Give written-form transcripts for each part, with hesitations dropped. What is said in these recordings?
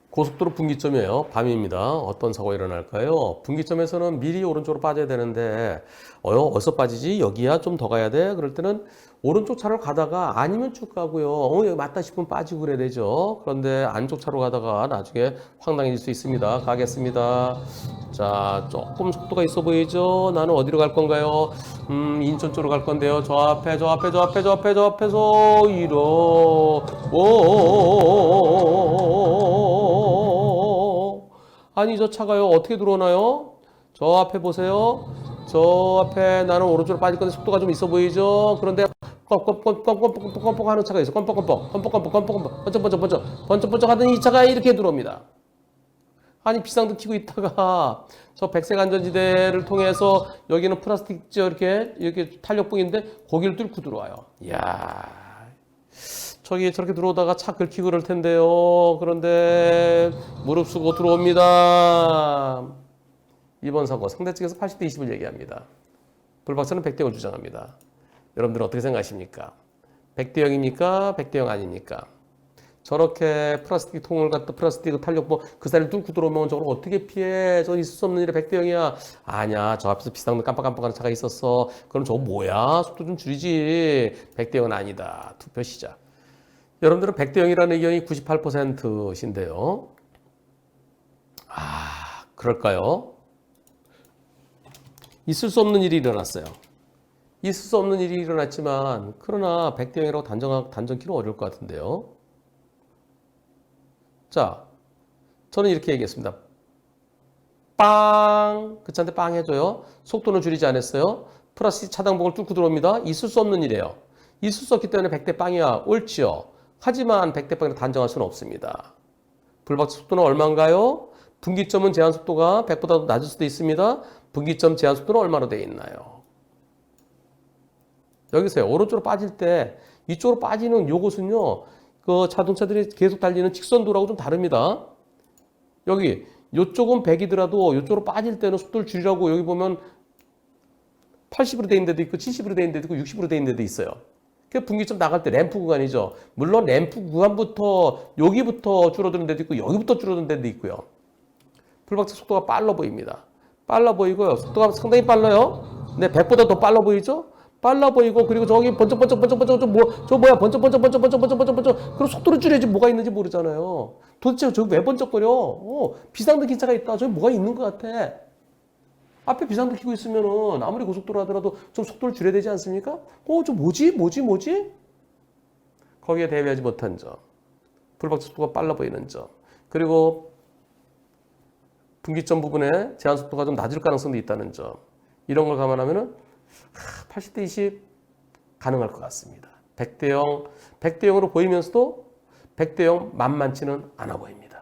고속도로 분기점이에요. 밤입니다. 어떤 사고가 일어날까요? 분기점에서는 미리 오른쪽으로 빠져야 되는데 어디서 빠지지? 여기야? 좀 더 가야 돼? 그럴 때는 오른쪽 차로 가다가 아니면 쭉 가고요. 여기 맞다 싶으면 빠지고 그래야 되죠. 그런데 안쪽 차로 가다가 나중에 황당해질 수 있습니다. 가겠습니다. 자, 조금 속도가 있어 보이죠? 나는 어디로 갈 건가요? 인천 쪽으로 갈 건데요. 저 앞에서 아니 저 차가요 어떻게 들어오나요? 저 앞에 보세요. 저 앞에 나는 오른쪽으로 빠질 건데 속도가 좀 있어 보이죠? 그런데 껌뻑껌뻑 하는 차가 있어. 번쩍번쩍 하더니 이 차가 이렇게 들어옵니다. 아니 비상등 켜고 있다가 저 백색 안전지대를 통해서 여기는 플라스틱 이렇게 탄력봉인데 거기를 뚫고 들어와요. 이야. 저기 저렇게 들어오다가 차 긁히고 그럴 텐데요. 그런데 무릅쓰고 들어옵니다. 이번 사고 상대 측에서 80대 20을 얘기합니다. 불박사는 100대 0을 주장합니다. 여러분들은 어떻게 생각하십니까? 100대 0입니까? 100대 0 아닙니까? 저렇게 플라스틱 통을 갖다 플라스틱 탄력봉 그 사이를 뚫고 들어오면 저걸 어떻게 피해? 저 있을 수 없는 일에 100대 0이야. 아니야. 저 앞에서 비상등 깜빡깜빡하는 차가 있었어. 그럼 저거 뭐야? 속도 좀 줄이지. 100대 0은 아니다. 투표 시작. 여러분들은 100대 0이라는 의견이 98%신데요. 그럴까요? 있을 수 없는 일이 일어났어요. 있을 수 없는 일이 일어났지만 그러나 100대 0이라고 단정키는 어려울 것 같은데요. 자, 저는 이렇게 얘기했습니다. 빵! 그 차한테 빵 해줘요. 속도는 줄이지 않았어요. 플러스 차단봉을 뚫고 들어옵니다. 있을 수 없는 일이에요. 있을 수 없기 때문에 100대 빵이야. 옳지요. 하지만 100대 빵이라 단정할 수는 없습니다. 불박차 속도는 얼마인가요? 분기점은 제한 속도가 100보다 낮을 수도 있습니다. 분기점 제한 속도는 얼마로 되어 있나요? 여기서요. 오른쪽으로 빠질 때 이쪽으로 빠지는 요것은요. 그 자동차들이 계속 달리는 직선도로하고 좀 다릅니다. 여기 이쪽은 100이더라도 이쪽으로 빠질 때는 속도를 줄이라고 여기 보면 80으로 돼 있는 데도 있고 70으로 돼 있는 데도 있고 60으로 돼 있는 데도 있어요. 그 분기점 나갈 때 램프 구간이죠. 물론 램프 구간부터 여기부터 줄어드는 데도 있고 여기부터 줄어드는 데도 있고요. 불박차 속도가 빨라 보입니다. 빨라 보이고요. 속도가 상당히 빨라요. 네, 100보다 더 빨라 보이죠? 빨라 보이고 그리고 저기 번쩍번쩍 그럼 속도를 줄여야지 뭐가 있는지 모르잖아요. 도대체 저기 왜 번쩍거려? 비상등 기차가 있다. 저기 뭐가 있는 것 같아. 앞에 비상등 켜고 있으면은 아무리 고속도로 하더라도 좀 속도를 줄여야 되지 않습니까? 저 뭐지? 거기에 대비하지 못한 점. 불박차 속도가 빨라 보이는 점. 그리고 분기점 부분에 제한 속도가 좀 낮을 가능성도 있다는 점. 이런 걸 감안하면은 80대 20 가능할 것 같습니다. 100대 0, 100대 0으로 보이면서도 100대 0 만만치는 않아 보입니다.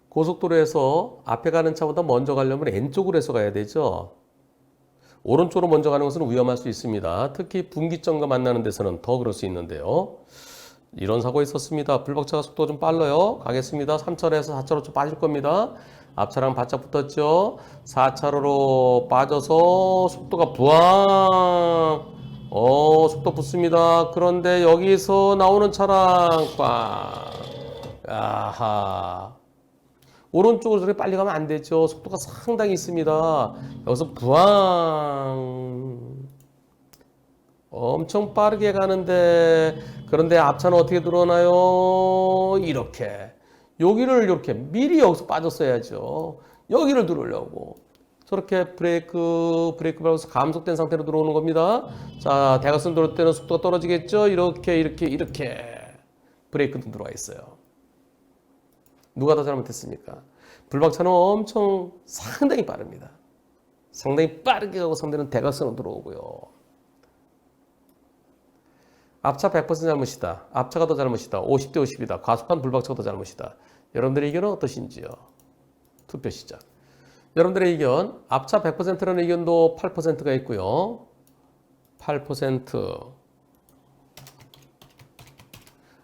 고속도로에서 앞에 가는 차보다 먼저 가려면 N쪽으로 해서 가야 되죠. 오른쪽으로 먼저 가는 것은 위험할 수 있습니다. 특히 분기점과 만나는 데서는 더 그럴 수 있는데요. 이런 사고 있었습니다. 불박차가 속도가 좀 빨라요. 가겠습니다. 3차로에서 4차로 좀 빠질 겁니다. 앞차랑 바짝 붙었죠. 4차로로 빠져서 속도가 부항. 속도 붙습니다. 그런데 여기서 나오는 차랑 꽝. 아하. 오른쪽으로 저렇게 빨리 가면 안 되죠. 속도가 상당히 있습니다. 여기서 부항. 엄청 빠르게 가는데 그런데 앞차는 어떻게 들어오나요? 이렇게. 여기를 이렇게 미리 여기서 빠졌어야죠. 여기를 들어오려고. 저렇게 브레이크 밟아서 감속된 상태로 들어오는 겁니다. 자, 대각선 들어올 때는 속도가 떨어지겠죠? 이렇게 브레이크도 들어와 있어요. 누가 더 잘못했습니까? 불박차는 엄청 상당히 빠릅니다. 상당히 빠르게 가고 상대는 대각선으로 들어오고요. 앞차 100% 잘못이다. 앞차가 더 잘못이다. 50대 50이다. 과속한 불박차가 더 잘못이다. 여러분들의 의견은 어떠신지요? 투표 시작. 여러분들의 의견, 앞차 100%라는 의견도 8%가 있고요. 8%.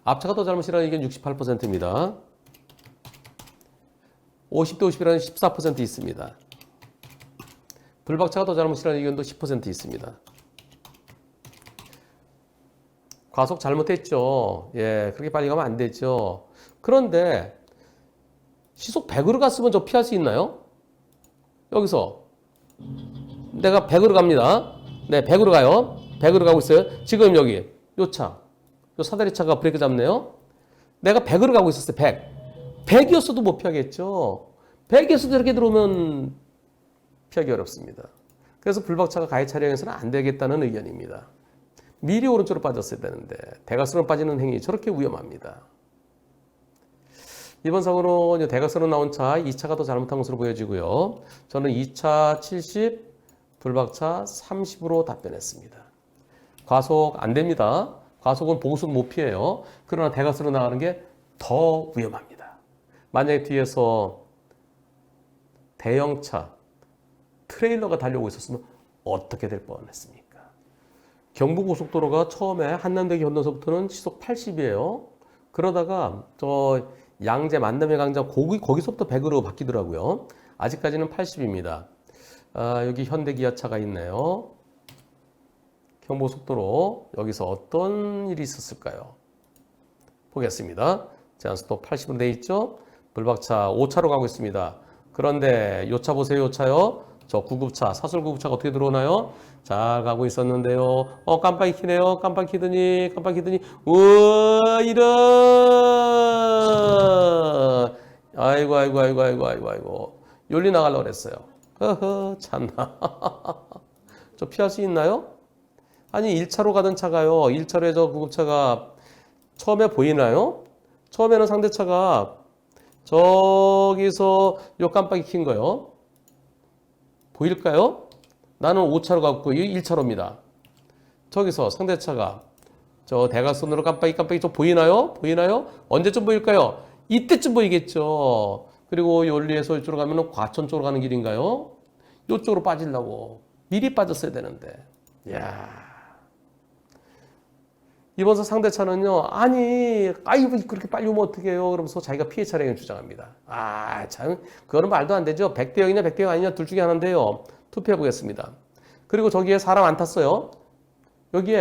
앞차가 더 잘못이라는 의견 68%입니다. 50대 50이라는 14% 있습니다. 불박차가 더 잘못이라는 의견도 10% 있습니다. 과속 잘못했죠. 예, 그렇게 빨리 가면 안 되죠. 그런데 시속 100으로 갔으면 저 피할 수 있나요? 여기서 내가 100으로 갑니다. 네, 100으로 가요. 100으로 가고 있어요. 지금 여기 요 차, 요 사다리 차가 브레이크 잡네요. 내가 100으로 가고 있었어요. 100. 100이었어도 못 피하겠죠. 100이었어도 이렇게 들어오면 피하기 어렵습니다. 그래서 불박차가 가해 차량에서는 안 되겠다는 의견입니다. 미리 오른쪽으로 빠졌어야 되는데 대각선으로 빠지는 행위 저렇게 위험합니다. 이번 사고는 대각선으로 나온 차 2차가 더 잘못한 것으로 보여지고요. 저는 2차 70, 불박차 30으로 답변했습니다. 과속 안 됩니다. 과속은 보고서도 못 피해요. 그러나 대각선으로 나가는 게 더 위험합니다. 만약에 뒤에서 대형차, 트레일러가 달려오고 있었으면 어떻게 될 뻔했습니까? 경부고속도로가 처음에 한남대교 건너서부터는 시속 80이에요. 그러다가 저 양재 만남의 광장 거기서부터 100으로 바뀌더라고요. 아직까지는 80입니다. 여기 현대기아차가 있네요. 경부고속도로 여기서 어떤 일이 있었을까요? 보겠습니다. 제한속도 80으로 돼 있죠. 불박차 5차로 가고 있습니다. 그런데 요 차 보세요. 요 차요. 저 구급차, 사설 구급차가 어떻게 들어오나요? 잘 가고 있었는데요. 깜빡이 켜네요. 깜빡이 켜더니, 우와, 이런! 아이고. 열리 나가려고 그랬어요. 참나. 저 피할 수 있나요? 아니, 1차로 가던 차가요. 1차로에 저 구급차가 처음에 보이나요? 처음에는 상대차가 저기서 요 깜빡이 킨 거예요. 보일까요? 나는 5차로 갔고 1차로입니다. 저기서 상대차가 저 대각선으로 깜빡이 좀 보이나요? 언제쯤 보일까요? 이때쯤 보이겠죠. 그리고 연리에서 이쪽으로 가면 과천 쪽으로 가는 길인가요? 이쪽으로 빠지려고 미리 빠졌어야 되는데. 이야. 이번 상대차는요, 아이고, 그렇게 빨리 오면 어떡해요? 그러면서 자기가 피해 차량을 주장합니다. 참, 그거는 말도 안 되죠. 100대 0이냐, 100대 0 아니냐, 둘 중에 하나인데요. 투표해 보겠습니다. 그리고 저기에 사람 안 탔어요. 여기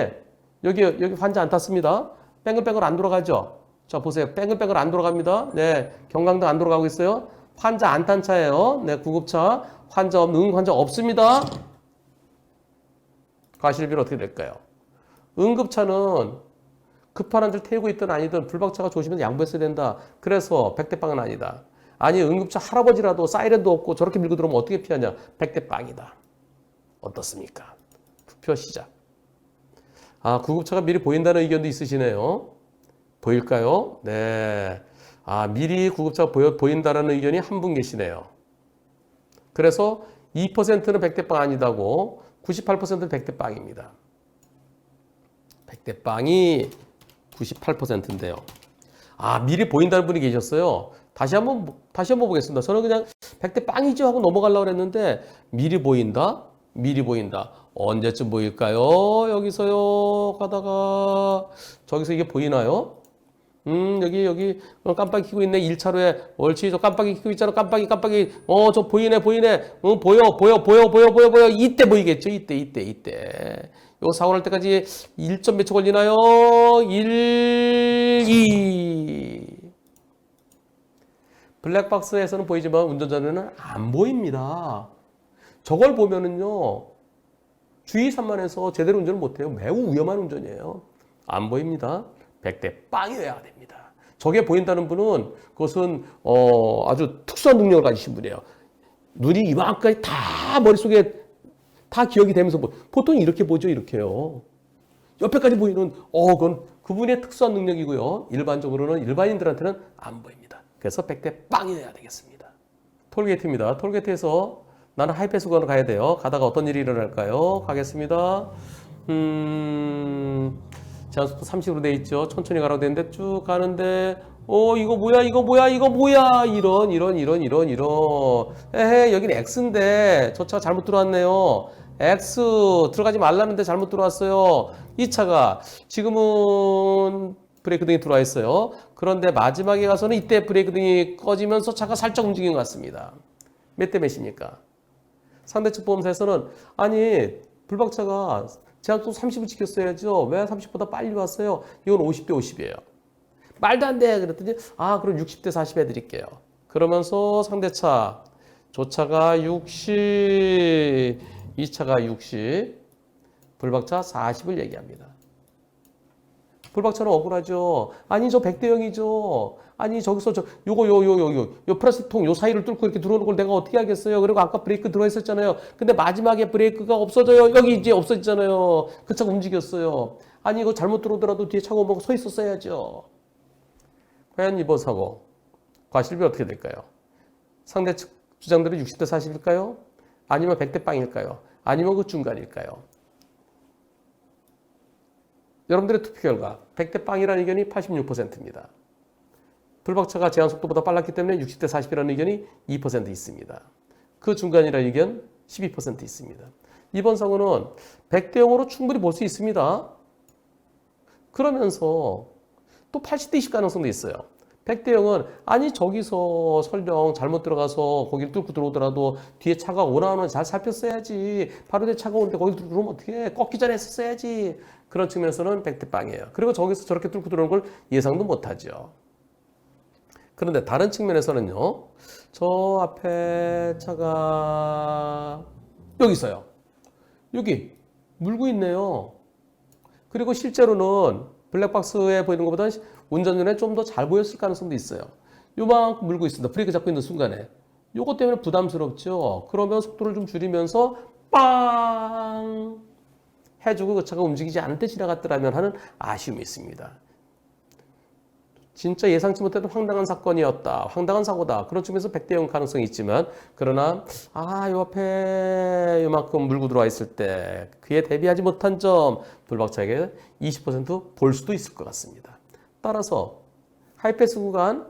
환자 안 탔습니다. 뺑글뺑글 안 돌아가죠? 자, 보세요. 뺑글뺑글 안 돌아갑니다. 네, 경강등 안 돌아가고 있어요. 환자 안 탄 차예요. 네, 구급차. 환자 없습니다. 과실비는 어떻게 될까요? 응급차는 급한 환자를 태우고 있든 아니든 불박차가 조심해서 양보했어야 된다. 그래서 100대 빵은 아니다. 아니 응급차 할아버지라도 사이렌도 없고 저렇게 밀고 들어오면 어떻게 피하냐. 100대 빵이다. 어떻습니까? 투표 시작. 구급차가 미리 보인다는 의견도 있으시네요. 보일까요? 네. 미리 구급차가 보인다는 의견이 한 분 계시네요. 그래서 2%는 100대 빵 아니다고 98%는 100대 빵입니다. 100대 빵이 98%인데요. 미리 보인다는 분이 계셨어요. 다시 한번 보겠습니다. 저는 그냥 100대 빵이죠 하고 넘어가려고 했는데 미리 보인다. 언제쯤 보일까요? 여기서요. 가다가 저기서 이게 보이나요? 여기 깜빡이 켜고 있네. 1차로에 옳지. 저 깜빡이 켜고 있잖아. 깜빡이. 저 보이네. 보여. 이때 보이겠죠. 이때. 요 사고 날 때까지 1점 몇 초 걸리나요? 1, 2. 블랙박스에서는 보이지만 운전자는 안 보입니다. 저걸 보면은요. 주의 산만해서 제대로 운전을 못해요. 매우 위험한 운전이에요. 안 보입니다. 100대 빵이어야 됩니다. 저게 보인다는 분은 그것은 아주 특수한 능력을 가지신 분이에요. 눈이 이만까지 다 머릿속에 다 기억이 되면서 보통 이렇게 보죠. 이렇게요. 옆에까지 보이는 그분의 특수한 능력이고요. 일반적으로는 일반인들한테는 안 보입니다. 그래서 100대 빵이어야 되겠습니다. 톨게이트입니다. 톨게이트에서 나는 하이패스 구간으로 가야 돼요. 가다가 어떤 일이 일어날까요? 가겠습니다. 제한속도 30으로 돼 있죠. 천천히 가라고 되는데 쭉 가는데 이거 뭐야 이런 에헤 여기는 X인데 저 차가 잘못 들어왔네요. X 들어가지 말라는데 잘못 들어왔어요. 이 차가 지금은 브레이크등이 들어와 있어요. 그런데 마지막에 가서는 이때 브레이크등이 꺼지면서 차가 살짝 움직인 것 같습니다. 몇 대 몇입니까? 상대측 보험사에서는 불박차가 제한속도 30을 지켰어야죠. 왜 30보다 빨리 왔어요? 이건 50대 50이에요. 말도 안 돼. 그랬더니 그럼 60대 40 해드릴게요. 그러면서 상대차 조차가 60, 이 차가 60, 불박차 40을 얘기합니다. 불박차는 억울하죠. 아니 저 100대 0이죠. 아니 저기서 요 플라스틱 통 요 사이를 뚫고 이렇게 들어오는 걸 내가 어떻게 하겠어요. 그리고 아까 브레이크 들어와 있었잖아요. 근데 마지막에 브레이크가 없어져요. 여기 이제 없어지잖아요. 그 차가 움직였어요. 아니 이거 잘못 들어오더라도 뒤에 차가 오면 서 있었어야죠. 과연 이번 사고 과실비 어떻게 될까요? 상대 측 주장들은 60대 40일까요? 아니면 100대 빵일까요? 아니면 그 중간일까요? 여러분들의 투표 결과 100대 빵이라는 의견이 86%입니다. 불박차가 제한속도보다 빨랐기 때문에 60대 40이라는 의견이 2% 있습니다. 그 중간이라는 의견 12% 있습니다. 이번 사고는 100대 0으로 충분히 볼 수 있습니다. 그러면서 또 80대 20 가능성도 있어요. 100대 0은 아니 저기서 설령 잘못 들어가서 거기를 뚫고 들어오더라도 뒤에 차가 오나오나 잘 살폈어야지. 바로 뒤에 차가 오는데 거기 들어오면 어떻게 꺾기 전에 했었어야지. 그런 측면에서는 100대 빵이에요. 그리고 저기서 저렇게 뚫고 들어오는 걸 예상도 못하죠. 그런데 다른 측면에서는요. 저 앞에 차가 여기 있어요. 여기 물고 있네요. 그리고 실제로는 블랙박스에 보이는 것보다 운전 전에 좀 더 잘 보였을 가능성도 있어요. 요만큼 물고 있습니다. 브레이크 잡고 있는 순간에. 요것 때문에 부담스럽죠. 그러면 속도를 좀 줄이면서 빵 해주고 그 차가 움직이지 않을 때 지나갔더라면 하는 아쉬움이 있습니다. 진짜 예상치 못했던 황당한 사건이었다. 황당한 사고다. 그런 측면에서 100대 0 가능성이 있지만 그러나 요 앞에 요만큼 물고 들어와 있을 때 그에 대비하지 못한 점 불박차에게 20% 볼 수도 있을 것 같습니다. 따라서 하이패스 구간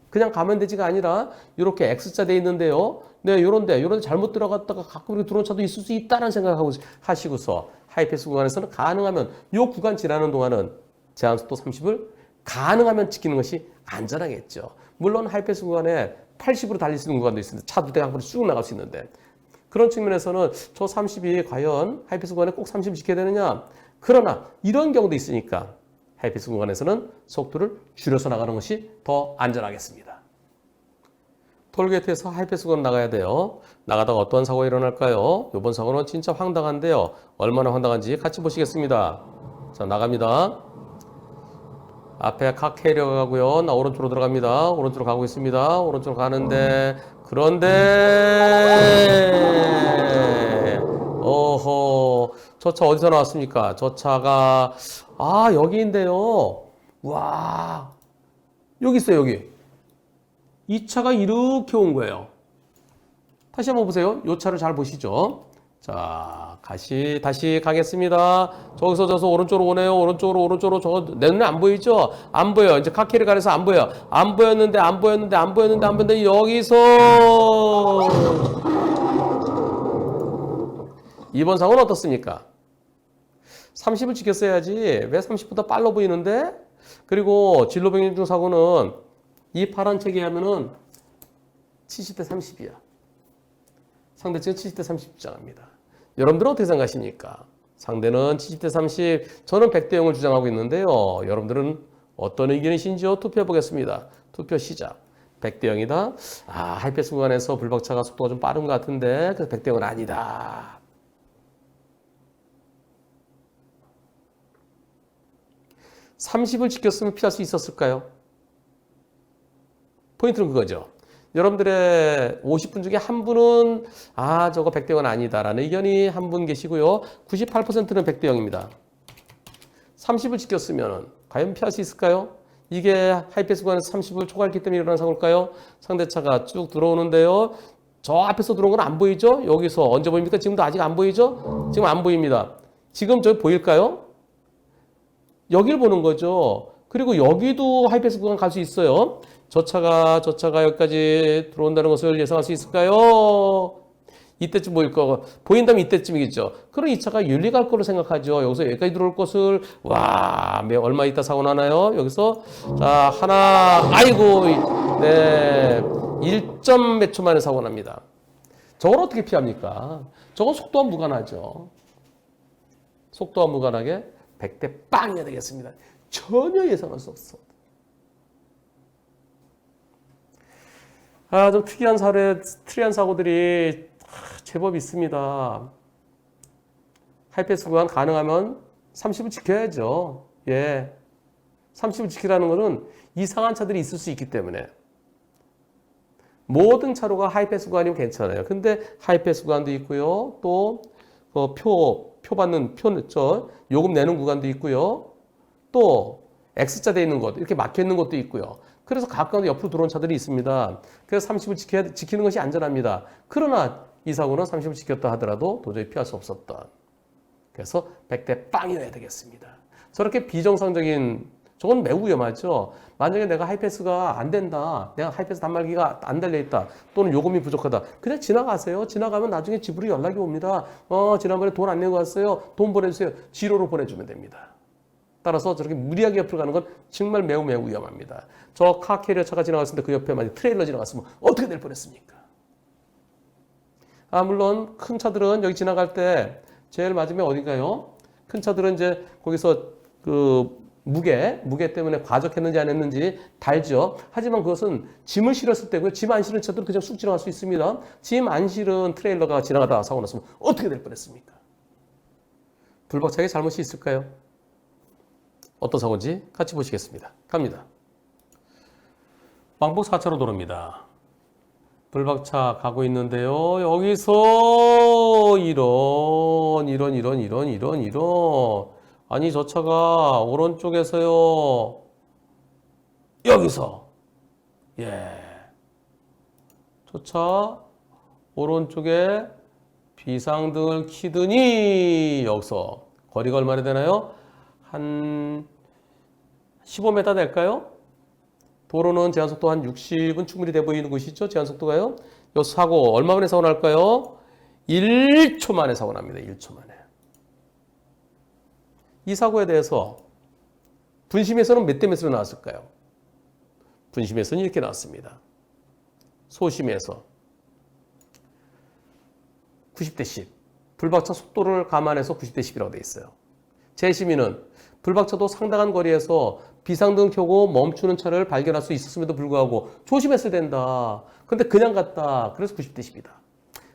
그냥 가면 되지가 아니라 이렇게 X자 돼 있는데요. 네, 요런데 잘못 들어갔다가 가끔 이렇게 들어온 차도 있을 수 있다는 생각하고 하시고서 하이패스 구간에서는 가능하면 요 구간 지나는 동안은 제한속도 30을 가능하면 지키는 것이 안전하겠죠. 물론 하이패스 구간에 80으로 달릴 수 있는 구간도 있습니다. 차 두 대가 앞으로 쭉 나갈 수 있는데 그런 측면에서는 저 30이 과연 하이패스 구간에 꼭 30을 지켜야 되느냐. 그러나 이런 경우도 있으니까 하이패스 구간에서는 속도를 줄여서 나가는 것이 더 안전하겠습니다. 톨게이트에서 하이패스 구간 나가야 돼요. 나가다가 어떤 사고가 일어날까요? 이번 사고는 진짜 황당한데요. 얼마나 황당한지 같이 보시겠습니다. 자, 나갑니다. 앞에 카 캐리어가 가고요. 나 오른쪽으로 들어갑니다. 오른쪽으로 가고 있습니다. 오른쪽으로 가는데 그런데 어허 저 차 어디서 나왔습니까? 저 차가 여기인데요. 와 여기 있어요. 여기 이 차가 이렇게 온 거예요. 다시 한번 보세요. 이 차를 잘 보시죠. 자, 다시 가겠습니다. 저기서 저서 오른쪽으로 오네요. 오른쪽으로 내 눈에 안 보이죠? 안 보여요. 이제 카키를 가려서 안 보여. 안 보였는데 여기서 이번 사고는 어떻습니까? 30을 지켰어야지. 왜 30보다 빨라 보이는데? 그리고 진로병행 사고는 이 파란 책에 하면은 70대 30이야. 상대측은 70대 30 주장합니다. 여러분들은 어떻게 생각하십니까? 상대는 70대 30, 저는 100대 0을 주장하고 있는데요. 여러분들은 어떤 의견이신지요? 투표해 보겠습니다. 투표 시작. 100대 0이다. 하이패스 구간에서 불박차가 속도가 좀 빠른 것 같은데 그래서 100대 0은 아니다. (30을) 지켰으면 피할 수 있었을까요? 포인트는 그거죠. 여러분들의 50분 중에 한 분은 저거 100대 0은 아니다라는 의견이 한 분 계시고요. 98%는 100대 0입니다. 30을 지켰으면 과연 피할 수 있을까요? 이게 하이패스 구간에서 30을 초과했기 때문에 일어난 사고일까요? 상대차가 쭉 들어오는데요. 저 앞에서 들어온 건 안 보이죠? 여기서 언제 보입니까? 지금도 아직 안 보이죠? 지금 안 보입니다. 지금 저기 보일까요? 여길 보는 거죠. 그리고 여기도 하이패스 구간 갈 수 있어요. 저 차가 여기까지 들어온다는 것을 예상할 수 있을까요? 이때쯤 보일 거, 보인다면 이때쯤이겠죠. 그럼 이 차가 윤리 갈 거로 생각하죠. 여기서 여기까지 들어올 것을, 얼마 있다 사고 나나요? 여기서, 자, 네, 1점 몇 초 만에 사고 납니다. 저걸 어떻게 피합니까? 저건 속도와 무관하죠. 속도와 무관하게 100대 빵이어야 되겠습니다. 전혀 예상할 수 없어. 좀 특이한 사고들이 제법 있습니다. 하이패스 구간 가능하면 30을 지켜야죠. 예. 30을 지키라는 것은 이상한 차들이 있을 수 있기 때문에. 모든 차로가 하이패스 구간이면 괜찮아요. 근데 하이패스 구간도 있고요. 또, 요금 내는 구간도 있고요. 또, X자 돼 있는 곳, 이렇게 막혀 있는 곳도 있고요. 그래서 가까운 옆으로 들어온 차들이 있습니다. 그래서 30을 지키는 것이 안전합니다. 그러나 이 사고는 30을 지켰다 하더라도 도저히 피할 수 없었던. 그래서 100대 빵이어야 되겠습니다. 저렇게 비정상적인, 저건 매우 위험하죠. 만약에 내가 하이패스가 안 된다. 내가 하이패스 단말기가 안 달려있다. 또는 요금이 부족하다. 그냥 지나가세요. 지나가면 나중에 집으로 연락이 옵니다. 지난번에 돈 안 내고 왔어요. 돈 보내주세요. 지로로 보내주면 됩니다. 따라서 저렇게 무리하게 옆으로 가는 건 정말 매우 위험합니다. 저 카캐리어 차가 지나갔을 때 그 옆에 만약 트레일러 지나갔으면 어떻게 될 뻔했습니까? 물론 큰 차들은 여기 지나갈 때 제일 맞으면 어딘가요? 큰 차들은 이제 거기서 그 무게 때문에 과적했는지 안 했는지 달죠. 하지만 그것은 짐을 실었을 때고요. 짐 안 실은 차들은 그냥 쑥 지나갈 수 있습니다. 짐 안 실은 트레일러가 지나가다가 사고 났으면 어떻게 될 뻔했습니까? 불박차에 잘못이 있을까요? 어떤 사고인지 같이 보시겠습니다. 갑니다. 왕복 4차로 도로입니다. 불박차 가고 있는데요. 여기서 이런. 아니 저 차가 오른쪽에서요. 여기서. 예. 저 차 오른쪽에 비상등을 켜더니 여기서 거리가 얼마나 되나요? 한 15m 될까요? 도로는 제한속도 한 60은 충분히 돼 보이는 곳이죠. 제한속도가요. 이 사고 얼마 만에 사고 날까요? 1초 만에 사고 납니다. 1초 만에. 이 사고에 대해서 분심에서는 몇 대 몇으로 나왔을까요? 분심에서는 이렇게 나왔습니다. 소심에서 90대 10. 불박차 속도를 감안해서 90대 10이라고 되어 있어요. 재심의는 불박차도 상당한 거리에서 비상등 켜고 멈추는 차를 발견할 수 있었음에도 불구하고 조심했어야 된다. 근데 그냥 갔다. 그래서 90대 10이다.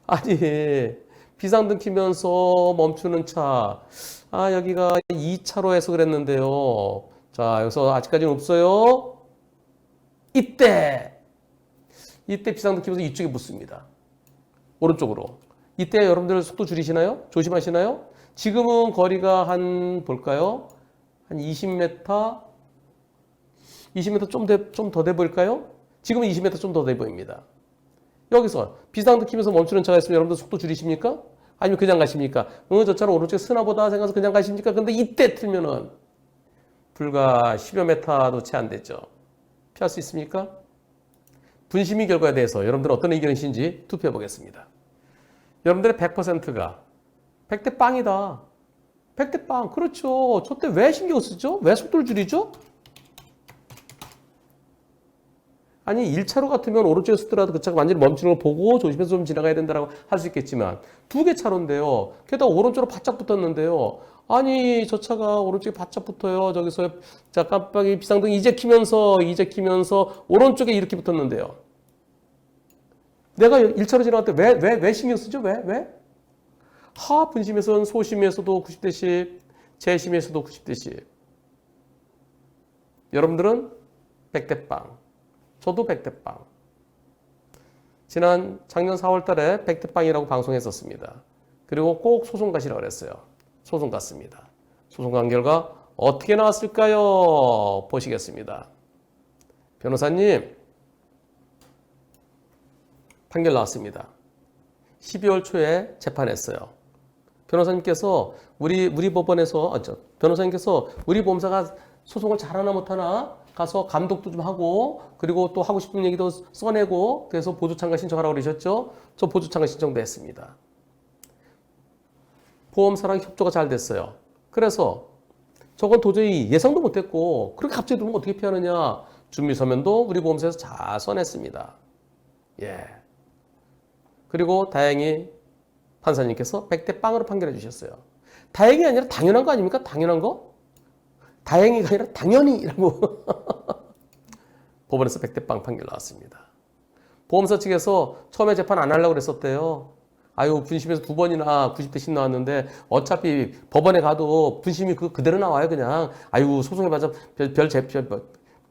아니 비상등 켜면서 멈추는 차. 여기가 2차로에서 그랬는데요. 자 여기서 아직까지는 없어요. 이때 비상등 켜면서 이쪽에 붙습니다. 오른쪽으로. 이때 여러분들 속도 줄이시나요? 조심하시나요? 지금은 거리가 볼까요? 한 20m? 20m 좀 더 돼 보일까요? 지금은 20m 좀 더 돼 보입니다. 여기서 비상등 켜면서 멈추는 차가 있으면 여러분들 속도 줄이십니까? 아니면 그냥 가십니까? 저 차는 오른쪽에 쓰나보다 생각해서 그냥 가십니까? 근데 이때 틀면은 불과 10여 m도 채 안 됐죠. 피할 수 있습니까? 분심의 결과에 대해서 여러분들은 어떤 의견이신지 투표해 보겠습니다. 여러분들의 100%가 100대 빵이다. 100대 빵. 그렇죠. 저 때 왜 신경 쓰죠? 왜 속도를 줄이죠? 아니 1차로 같으면 오른쪽에 쓰더라도 그 차가 완전히 멈추는 걸 보고 조심해서 좀 지나가야 된다고 할 수 있겠지만 두 개 차로인데요. 게다가 오른쪽으로 바짝 붙었는데요. 아니 저 차가 오른쪽에 바짝 붙어요. 저기서 자 깜빡이 비상등 이제 키면서 오른쪽에 이렇게 붙었는데요. 내가 1차로 지나갈 때 왜 신경 쓰죠? 왜? 분심에서는 소심에서도 90대 10, 재심에서도 90대 10. 여러분들은 100대 빵. 저도 100대 빵. 작년 4월 달에 100대 빵이라고 방송했었습니다. 그리고 꼭 소송 가시라고 그랬어요. 소송 갔습니다. 소송 간 결과 어떻게 나왔을까요? 보시겠습니다. 변호사님, 판결 나왔습니다. 12월 초에 재판했어요. 변호사님께서 우리 보험사가 소송을 잘하나 못하나 가서 감독도 좀 하고 그리고 또 하고 싶은 얘기도 써내고 그래서 보조참가 신청하라고 그러셨죠? 저 보조참가 신청도 했습니다. 보험사랑 협조가 잘 됐어요. 그래서 저건 도저히 예상도 못했고 그렇게 갑자기 들어오면 어떻게 피하느냐. 준비서면도 우리 보험사에서 잘 써냈습니다. 예. 그리고 다행히 판사님께서 100대 빵으로 판결해 주셨어요. 다행이 아니라 당연한 거 아닙니까? 당연한 거? 다행이가 아니라 당연히라고. 법원에서 100대 빵 판결 나왔습니다. 보험사 측에서 처음에 재판 안 하려고 그랬었대요. 아유, 분심에서 2번이나 90대씩 나왔는데 어차피 법원에 가도 분심이 그대로 나와요, 그냥. 아유, 소송해봐서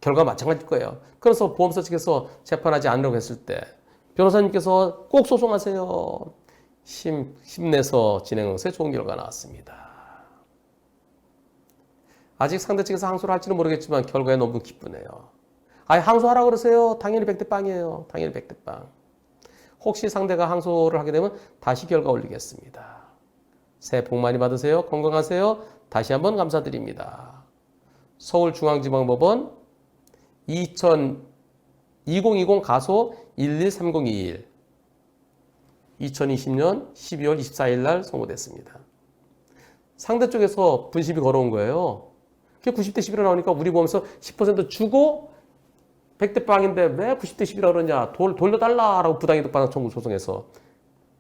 결과 마찬가지일 거예요. 그래서 보험사 측에서 재판하지 않으려고 했을 때 변호사님께서 꼭 소송하세요. 힘내서 진행해서 좋은 결과 나왔습니다. 아직 상대 측에서 항소를 할지는 모르겠지만 결과에 너무 기쁘네요. 아니, 항소하라고 그러세요. 당연히 100대 빵이에요. 당연히 100대 빵. 혹시 상대가 항소를 하게 되면 다시 결과 올리겠습니다. 새해 복 많이 받으세요. 건강하세요. 다시 한번 감사드립니다. 서울중앙지방법원 2020 가소 113021 2020년 12월 24일 날 선고됐습니다. 상대 쪽에서 분심이 걸어온 거예요. 그게 90대 10이라 나오니까 우리 보험에서 10% 주고 100대 빵인데 왜 90대 10이라 그러냐. 돌려달라라고 부당이득 반환 청구 소송에서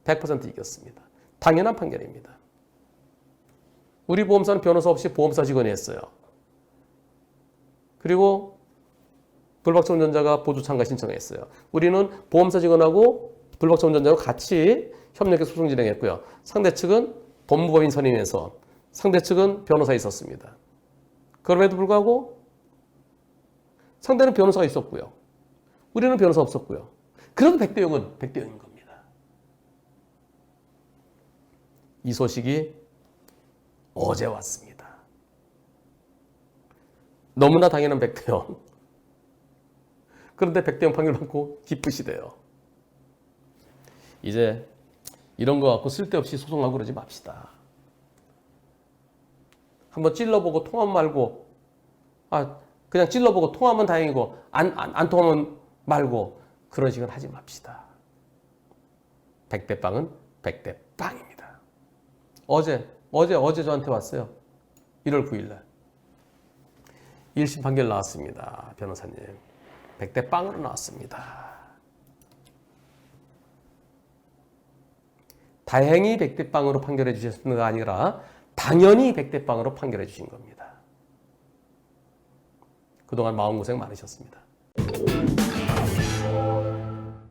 100% 이겼습니다. 당연한 판결입니다. 우리 보험사는 변호사 없이 보험사 직원이 했어요. 그리고 불박차 운전자가 보조 참가 신청했어요. 우리는 보험사 직원하고 불박차 운전자하고 같이 협력해서 소송 진행했고요. 상대 측은 법무법인 선임해서 상대 측은 변호사 있었습니다. 그럼에도 불구하고 상대는 변호사가 있었고요. 우리는 변호사 없었고요. 그래도 100대 0은 100대 0인 겁니다. 이 소식이 어제 왔습니다. 너무나 당연한 100대 0. 그런데 100대 0 판결 받고 기쁘시대요. 이제 이런 거 갖고 쓸데없이 소송하고 그러지 맙시다. 한번 찔러보고 통하면 말고, 그냥 찔러보고 통하면 다행이고, 안 통하면 말고, 그런 식으로 하지 맙시다. 100대 빵은 100대 빵입니다. 어제 저한테 왔어요. 1월 9일 날. 1심 판결 나왔습니다. 변호사님. 100대 빵으로 나왔습니다. 다행히 100대 빵으로 판결해 주셨습니다가 아니라 당연히 100대 빵으로 판결해 주신 겁니다. 그동안 마음고생 많으셨습니다.